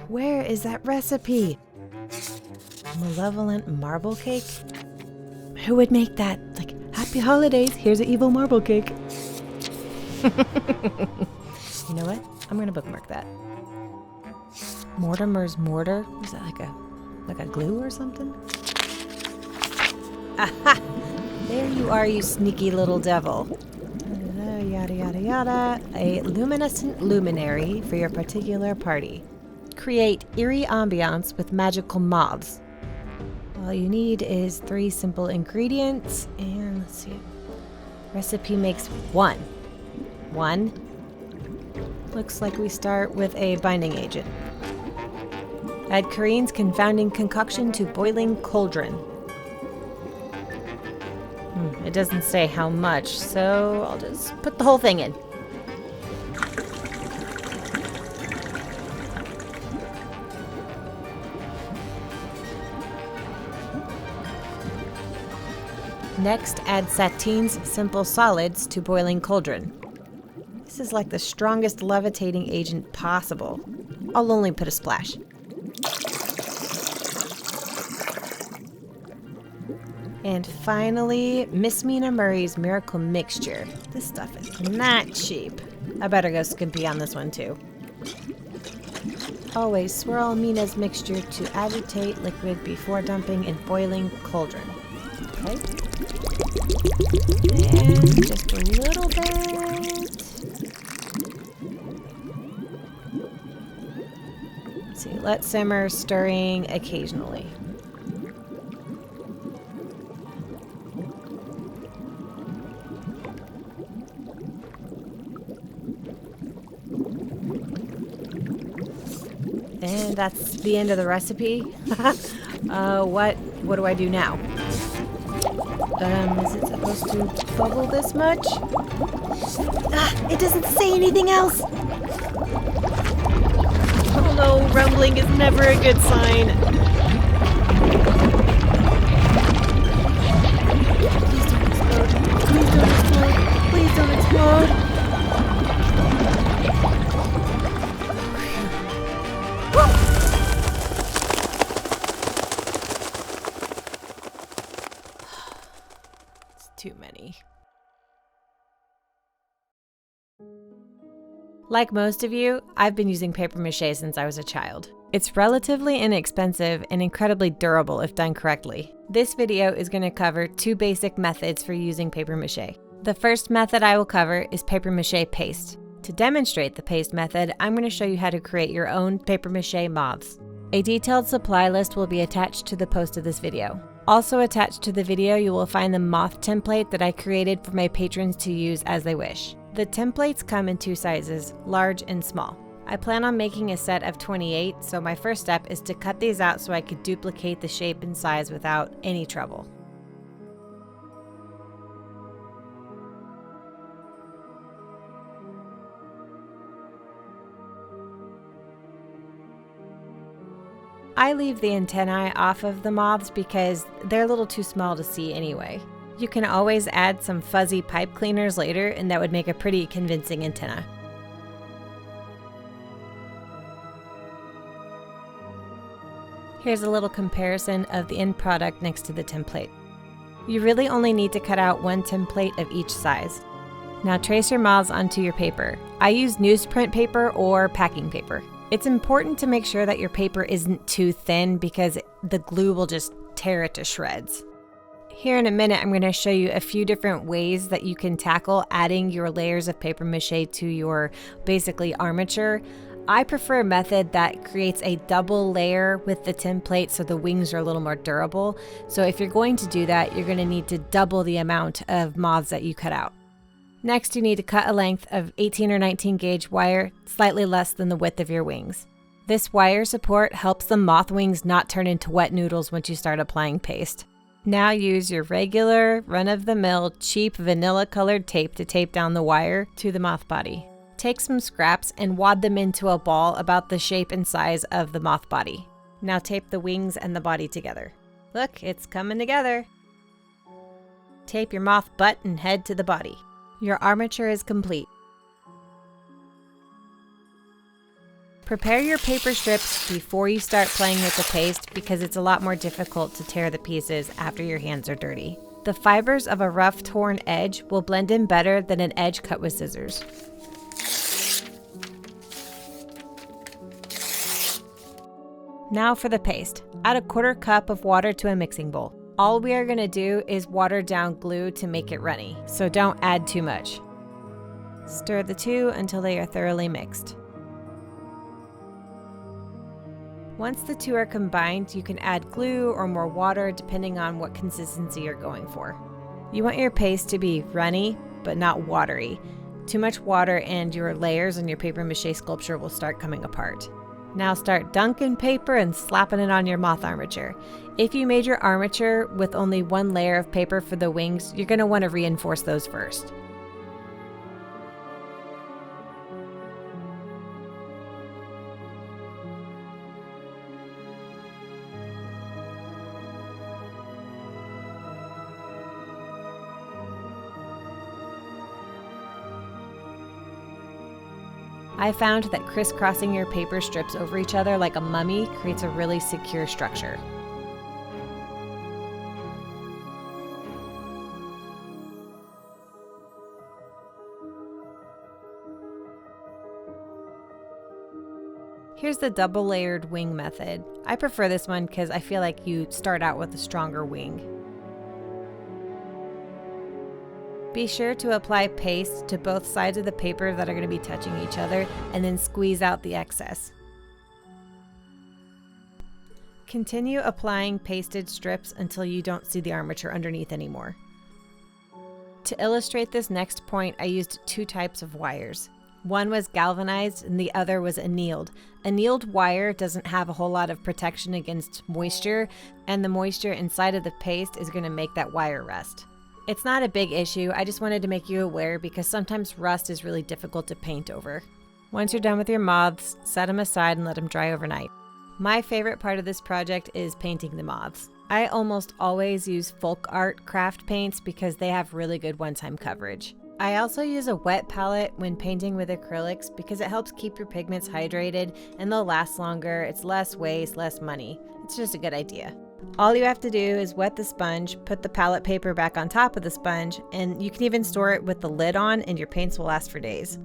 Where is that recipe? Malevolent marble cake? Who would make that? Like, happy holidays, here's an evil marble cake. You know what? I'm gonna bookmark that. Mortimer's mortar? Is that like a glue or something? Aha! There you are, you sneaky little devil. Yada yada yada. A luminescent luminary for your particular party. Create eerie ambiance with magical moths. All you need is 3 simple ingredients, and let's see. Recipe makes 1. 1. Looks like we start with a binding agent. Add Corinne's confounding concoction to boiling cauldron. It doesn't say how much, so I'll just put the whole thing in. Next, add Satine's simple solids to boiling cauldron. This is like the strongest levitating agent possible. I'll only put a splash. And finally, Miss Mina Murray's Miracle Mixture. This stuff is not cheap. I better go skimpy on this one too. Always swirl Mina's mixture to agitate liquid before dumping in boiling cauldron. Okay. And just a little bit. Let's see, let simmer, stirring occasionally. And that's the end of the recipe. What do I do now? Is it supposed to bubble this much? It doesn't say anything else! Oh no, rumbling is never a good sign. Please don't explode. Please don't explode. Please don't explode. Too many. Like most of you, I've been using paper mache since I was a child. It's relatively inexpensive and incredibly durable if done correctly. This video is going to cover 2 basic methods for using paper mache. The first method I will cover is paper mache paste. To demonstrate the paste method, I'm going to show you how to create your own paper mache moths. A detailed supply list will be attached to the post of this video. Also attached to the video, you will find the moth template that I created for my patrons to use as they wish. The templates come in 2 sizes, large and small. I plan on making a set of 28, so my first step is to cut these out so I could duplicate the shape and size without any trouble. I leave the antennae off of the moths because they're a little too small to see anyway. You can always add some fuzzy pipe cleaners later, and that would make a pretty convincing antenna. Here's a little comparison of the end product next to the template. You really only need to cut out 1 template of each size. Now trace your moths onto your paper. I use newsprint paper or packing paper. It's important to make sure that your paper isn't too thin because the glue will just tear it to shreds. Here in a minute, I'm going to show you a few different ways that you can tackle adding your layers of paper mache to your basically armature. I prefer a method that creates a double layer with the template so the wings are a little more durable. So if you're going to do that, you're going to need to double the amount of moths that you cut out. Next, you need to cut a length of 18 or 19 gauge wire, slightly less than the width of your wings. This wire support helps the moth wings not turn into wet noodles once you start applying paste. Now use your regular, run-of-the-mill, cheap vanilla-colored tape to tape down the wire to the moth body. Take some scraps and wad them into a ball about the shape and size of the moth body. Now tape the wings and the body together. Look, it's coming together. Tape your moth butt and head to the body. Your armature is complete. Prepare your paper strips before you start playing with the paste because it's a lot more difficult to tear the pieces after your hands are dirty. The fibers of a rough torn edge will blend in better than an edge cut with scissors. Now for the paste. Add a 1/4 cup of water to a mixing bowl. All we are going to do is water down glue to make it runny, so don't add too much. Stir the two until they are thoroughly mixed. Once the two are combined, you can add glue or more water depending on what consistency you're going for. You want your paste to be runny, but not watery. Too much water and your layers on your paper mache sculpture will start coming apart. Now start dunking paper and slapping it on your moth armature. If you made your armature with only one layer of paper for the wings, you're going to want to reinforce those first. I found that crisscrossing your paper strips over each other like a mummy creates a really secure structure. Here's the double layered wing method. I prefer this one because I feel like you start out with a stronger wing. Be sure to apply paste to both sides of the paper that are going to be touching each other and then squeeze out the excess. Continue applying pasted strips until you don't see the armature underneath anymore. To illustrate this next point, I used 2 types of wires. One was galvanized and the other was annealed. Annealed wire doesn't have a whole lot of protection against moisture, and the moisture inside of the paste is going to make that wire rust. It's not a big issue, I just wanted to make you aware because sometimes rust is really difficult to paint over. Once you're done with your moths, set them aside and let them dry overnight. My favorite part of this project is painting the moths. I almost always use folk art craft paints because they have really good one-time coverage. I also use a wet palette when painting with acrylics because it helps keep your pigments hydrated and they'll last longer, it's less waste, less money. It's just a good idea. All you have to do is wet the sponge, put the palette paper back on top of the sponge, and you can even store it with the lid on and your paints will last for days.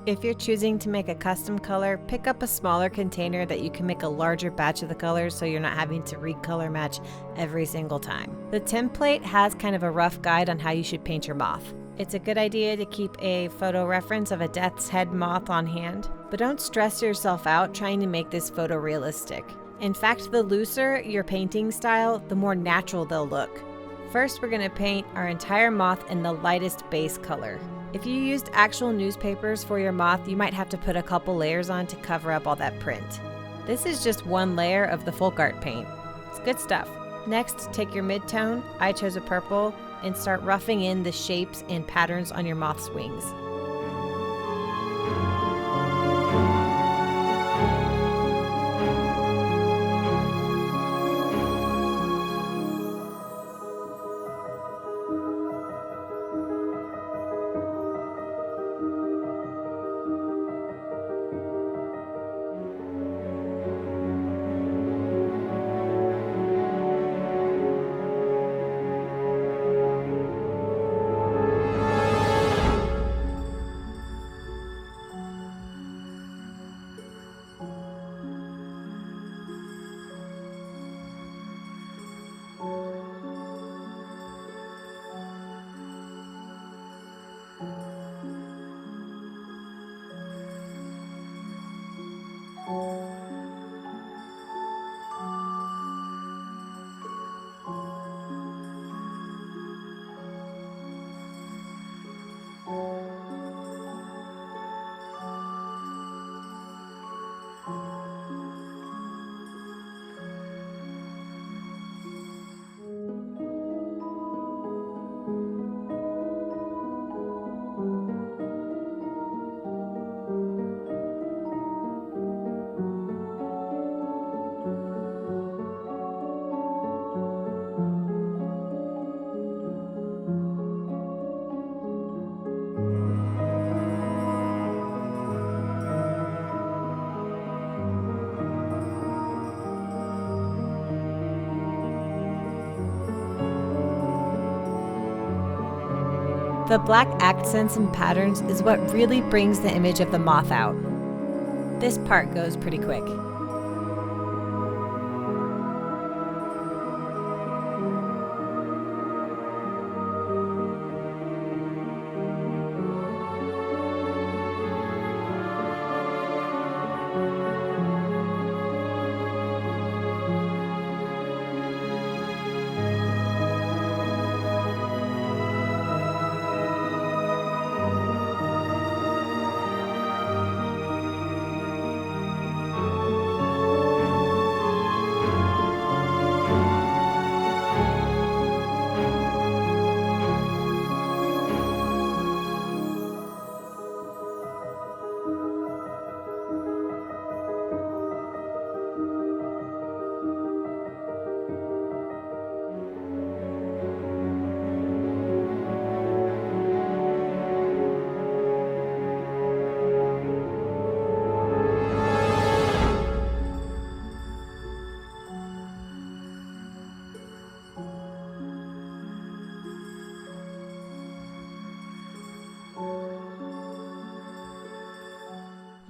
If you're choosing to make a custom color, pick up a smaller container that you can make a larger batch of the colors so you're not having to recolor match every single time. The template has kind of a rough guide on how you should paint your moth. It's a good idea to keep a photo reference of a death's head moth on hand, but don't stress yourself out trying to make this photorealistic. In fact, the looser your painting style, the more natural they'll look. First, we're going to paint our entire moth in the lightest base color. If you used actual newspapers for your moth, you might have to put a couple layers on to cover up all that print. This is just one layer of the folk art paint. It's good stuff. Next, take your mid-tone, I chose a purple, and start roughing in the shapes and patterns on your moth's wings. The black accents and patterns is what really brings the image of the moth out. This part goes pretty quick.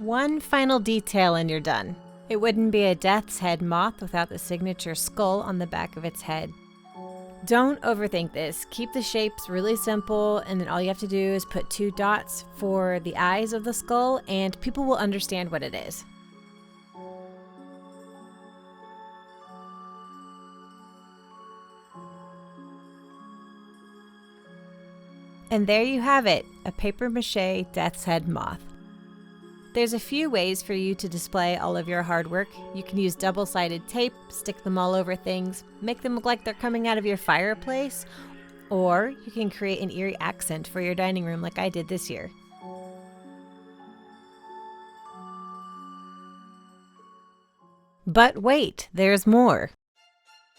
One final detail and you're done. It wouldn't be a death's head moth without the signature skull on the back of its head. Don't overthink this. Keep the shapes really simple, and then all you have to do is put 2 dots for the eyes of the skull, and people will understand what it is. And there you have it, a papier-mâché death's head moth. There's a few ways for you to display all of your hard work. You can use double-sided tape, stick them all over things, make them look like they're coming out of your fireplace, or you can create an eerie accent for your dining room like I did this year. But wait, there's more.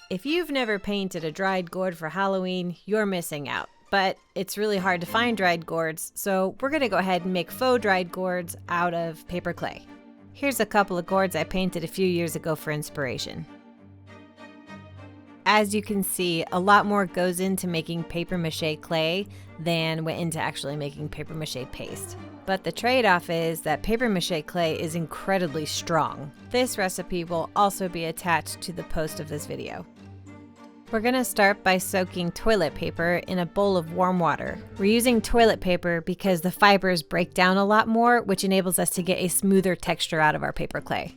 If you've never painted a dried gourd for Halloween, you're missing out. But it's really hard to find dried gourds, so we're gonna go ahead and make faux dried gourds out of paper clay. Here's a couple of gourds I painted a few years ago for inspiration. As you can see, a lot more goes into making papier-mâché clay than went into actually making papier-mâché paste. But the trade-off is that papier-mâché clay is incredibly strong. This recipe will also be attached to the post of this video. We're gonna start by soaking toilet paper in a bowl of warm water. We're using toilet paper because the fibers break down a lot more, which enables us to get a smoother texture out of our paper clay.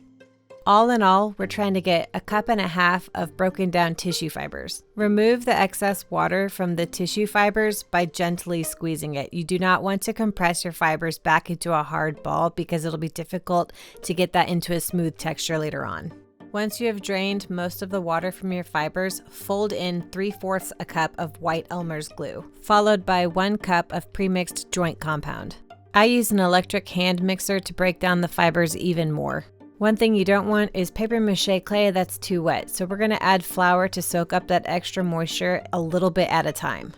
All in all, we're trying to get 1.5 cups of broken down tissue fibers. Remove the excess water from the tissue fibers by gently squeezing it. You do not want to compress your fibers back into a hard ball because it'll be difficult to get that into a smooth texture later on. Once you have drained most of the water from your fibers, fold in 3/4 a cup of white Elmer's glue, followed by 1 cup of premixed joint compound. I use an electric hand mixer to break down the fibers even more. One thing you don't want is papier-mâché clay that's too wet, so we're gonna add flour to soak up that extra moisture a little bit at a time.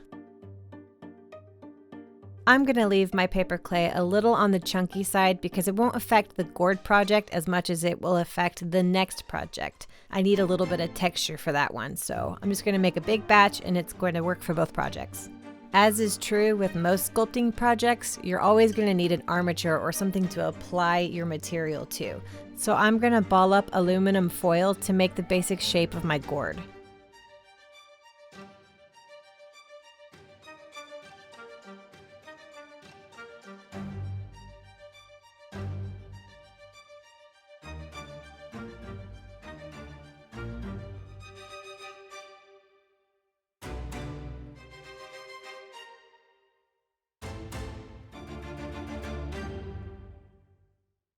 I'm gonna leave my paper clay a little on the chunky side because it won't affect the gourd project as much as it will affect the next project. I need a little bit of texture for that one, so I'm just gonna make a big batch and it's going to work for both projects. As is true with most sculpting projects, you're always gonna need an armature or something to apply your material to. So I'm gonna ball up aluminum foil to make the basic shape of my gourd.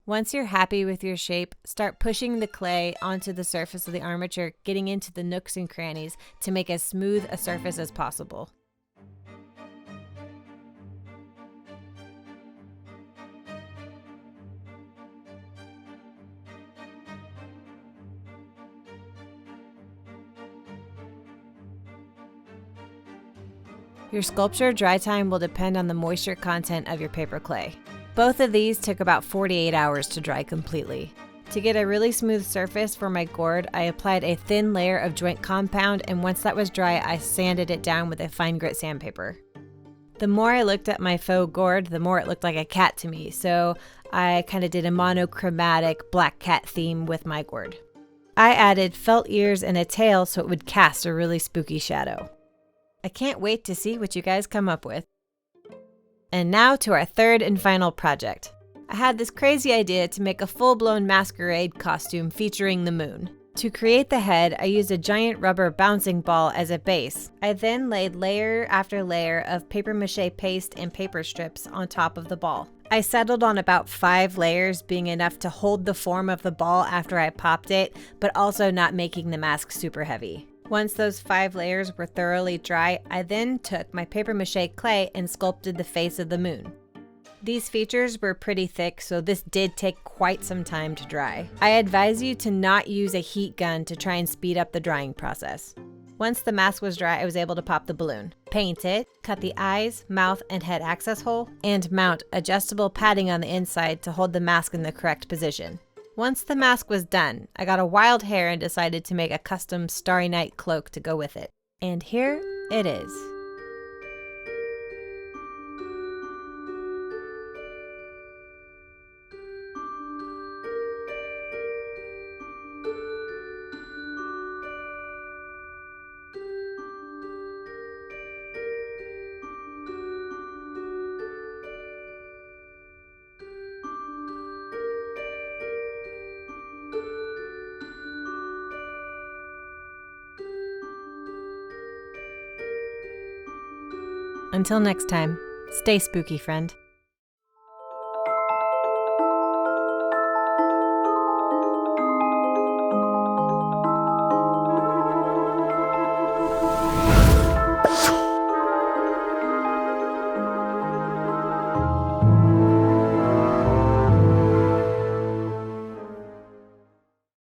Once you're happy with your shape, start pushing the clay onto the surface of the armature, getting into the nooks and crannies to make as smooth a surface as possible. Your sculpture dry time will depend on the moisture content of your paper clay. Both of these took about 48 hours to dry completely. To get a really smooth surface for my gourd, I applied a thin layer of joint compound, and once that was dry, I sanded it down with a fine grit sandpaper. The more I looked at my faux gourd, the more it looked like a cat to me, so I kind of did a monochromatic black cat theme with my gourd. I added felt ears and a tail so it would cast a really spooky shadow. I can't wait to see what you guys come up with. And now to our third and final project. I had this crazy idea to make a full-blown masquerade costume featuring the moon. To create the head, I used a giant rubber bouncing ball as a base. I then laid layer after layer of paper mache paste and paper strips on top of the ball. I settled on about 5 layers being enough to hold the form of the ball after I popped it, but also not making the mask super heavy. Once those 5 layers were thoroughly dry, I then took my paper mache clay and sculpted the face of the moon. These features were pretty thick, so this did take quite some time to dry. I advise you to not use a heat gun to try and speed up the drying process. Once the mask was dry, I was able to pop the balloon, paint it, cut the eyes, mouth, and head access hole, and mount adjustable padding on the inside to hold the mask in the correct position. Once the mask was done, I got a wild hair and decided to make a custom Starry Night cloak to go with it. And here it is. Until next time, stay spooky, friend.